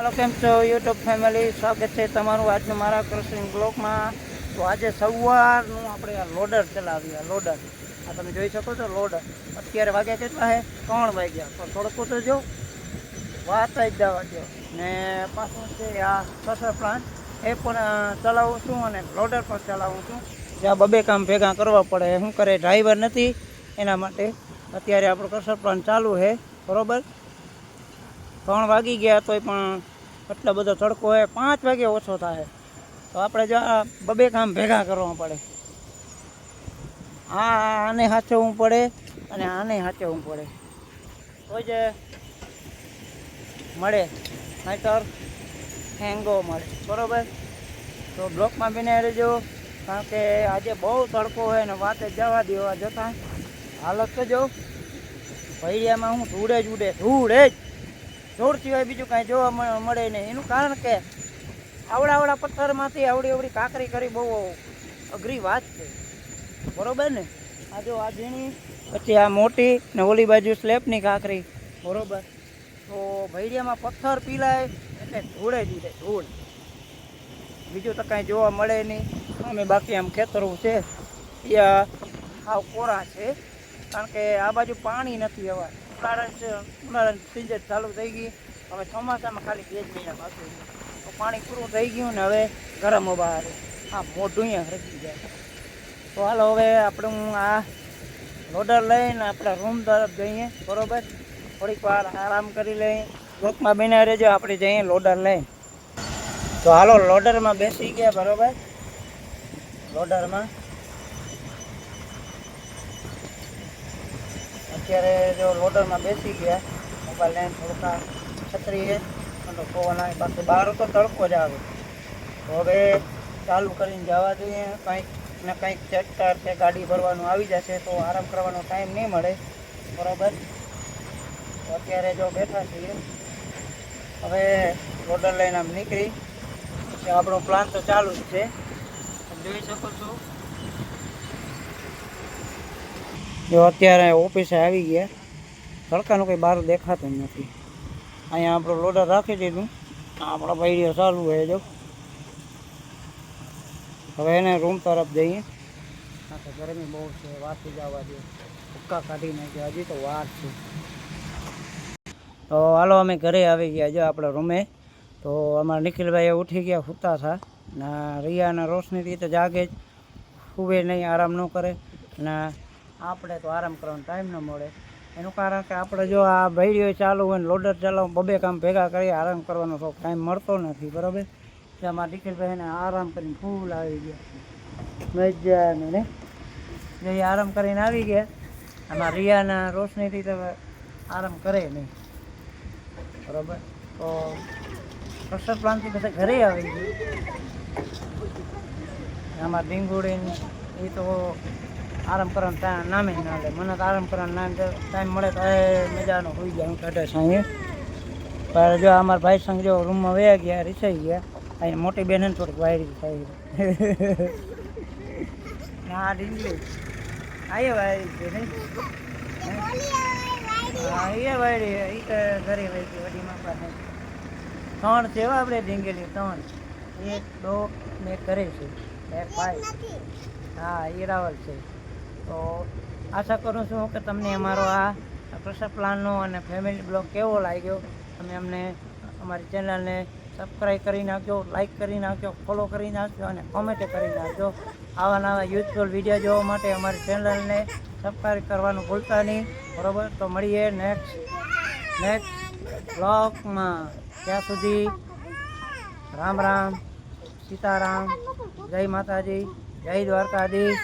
Hello केम छो YouTube family स्वागत है तमारू आज मारा कृषि ब्लॉग में। तो आज सवारનું આપણે આ લોડર ચલાવ્યા લોડર આ તમે જોઈ શકો છો લોડર અત્યારે વાગ્યા કેટલા છે 3 વાગ્યા તો થોડું તો જો વાત જ જવા દો ને પાછું છે આ ક્રશર પ્લાન્ટ એ પણ ચલાવું છું અને લોડર પણ ચલાવું છું જ્યાં બબે કામ ભેગા કરવા પડે શું કરે ડ્રાઈવર નથી એના માટે અત્યારે આપણો ક્રશર પ્લાન્ટ ચાલુ છે બરોબર 3 વાગી ગયા તોય પણ એટલો બધો તડકો હોય 5 વાગે ઓછો થાય તો આપણે જો બબે કામ ભેગા કરવા પડે આને સાચવવું પડે અને આને સાચવવું પડે તો જ મળે નહીંતર હેંગો મળે બરાબર। તો બ્લોકમાં બને રહેજો કારણ કે આજે બહુ તડકો હોય ને વાત જ જવા દેવા જતાં હાલત તો જો ભૈયામાં હું ધૂળે જ ઉડે ધૂળ સિવાય બીજું કાંઈ જોવા મળે નહીં એનું કારણ કે આવડા પથ્થરમાંથી આવડી કાંકરી કરી બહુ અઘરી વાત છે બરાબર ને। આ જો આ ઝીણી પછી આ મોટી ને ઓલી બાજુ સ્લેબની કાંકરી બરાબર। તો ભૈડિયામાં પથ્થર પીલાય એટલે ધૂળે જ ઉડે ધૂળ બીજું તો કાંઈ જોવા મળે નહીં। અમે બાકી આમ ખેતરું છે એ આવ કોરા છે કારણ કે આ બાજુ પાણી નથી હવા ઉનાળાની સિઝન ચાલુ થઈ ગઈ હવે ચોમાસામાં ખાલી 2 મહિના બાકી તો પાણી પૂરું થઈ ગયું ને હવે ગરમ બહાર આ મોઢું અહીંયા હરકી જાય તો હાલો હવે આપણે હું આ લોડર લઈને આપણા રૂમ તરફ જઈએ બરાબર। થોડીક વાર આરામ કરી લઈએ બ્લોકમાં બન્યા રહેજો આપણે જઈએ લોડર લઈને। તો હાલો લોડરમાં બેસી ગયા બરાબર। લોડરમાં અત્યારે જો લોડરમાં બેસી ગયા મોબાઈલ લઈને થોડુંક છત્રી છે તો પવન આવે પાછું બહાર તો તડકો જ આવે તો હવે ચાલુ કરીને જવા જોઈએ કંઈક ને કંઈક ટ્રેક્ટર કે ગાડી ભરવાનું આવી જશે તો આરામ કરવાનો ટાઈમ નહીં મળે બરાબર। તો અત્યારે જો બેઠા છીએ હવે લોડર લઈને આમ નીકળી આપણો પ્લાન તો ચાલુ જ છે જોઈ શકો છો। જો અત્યારે ઓફિસે આવી ગયા તડકાનું કંઈ બહાર દેખાતું નથી અહીંયા આપણું લોડર રાખી દીધું આપણો ભાઈઓ ચાલુ હોય જો હવે એને રૂમ તરફ જઈએ કારણ કે ગરમી બહુ છે વાસી જવા દે ભૂક્કા કાઢી નાખ્યા હજી તો વાર છે। તો હાલો અમે ઘરે આવી ગયા જો આપણે રૂમે તો અમારા નિખિલભાઈ ઉઠી ગયા સૂતા હતા ના રિયાના રોશનીથી તો જાગે જ સુવે નહીં આરામ ન કરે ને આપણે તો આરામ કરવાનો ટાઈમ ન મળે એનું કારણ કે આપણે જો આ ભાઈઓ ચાલુ હોય ને લોડર ચલાવવું બબે કામ ભેગા કરી આરામ કરવાનો તો ટાઈમ મળતો નથી બરાબર। ત્યાં મારા નિખિલભાઈને આરામ કરીને ફૂલ આવી ગયા મજાને ને જે આરામ કરીને આવી ગયા આમાં રિયાના રોશનીથી તો આરામ કરે નહીં બરાબર। તો ક્રશર પ્લાન્ટથી બધા ઘરે આવી ગયું આમાં ડીંગુડીને એ તો આરામ કરવાનું નામે ના લે મને તો આરામ કરવાનું ટાઈમ મળે તો મજાનો હોઈ ગયા હું કાઢે સાંજે પણ જો અમારા ભાઈ સંગ જો રૂમમાં વયા ગયા રીસાઈ ગયા અહીંયા મોટી બેન થોડીક વાયરી થાય ના ડીંગલી આયે વાયરી છે નહીં હા એ વાયરી એ તો ઘરે વહી ગઈ વડી માપા નહીં 3 છે આપણે ડીંગલી 3 1 2 ને કરે છે 1 ભાઈ હા એ રાવલ છે। તો આશા કરું છું કે તમને અમારો આ ક્રશર પ્લાનનો અને ફેમિલી બ્લોગ કેવો લાગ્યો તમે અમને અમારી ચેનલને સબસ્ક્રાઈબ કરી નાખજો લાઈક કરી નાખજો ફોલો કરી નાખજો અને કોમેન્ટ કરી નાખજો। આવા નવા યુઝફુલ વિડીયો જોવા માટે અમારી ચેનલને સબસ્ક્રાઈબ કરવાનું ભૂલતા નહીં બરાબર। તો મળીએ નેક્સ્ટ બ્લોગમાં ત્યાં સુધી રામ રામ સીતારામ જય માતાજી જય દ્વારકાધીશ।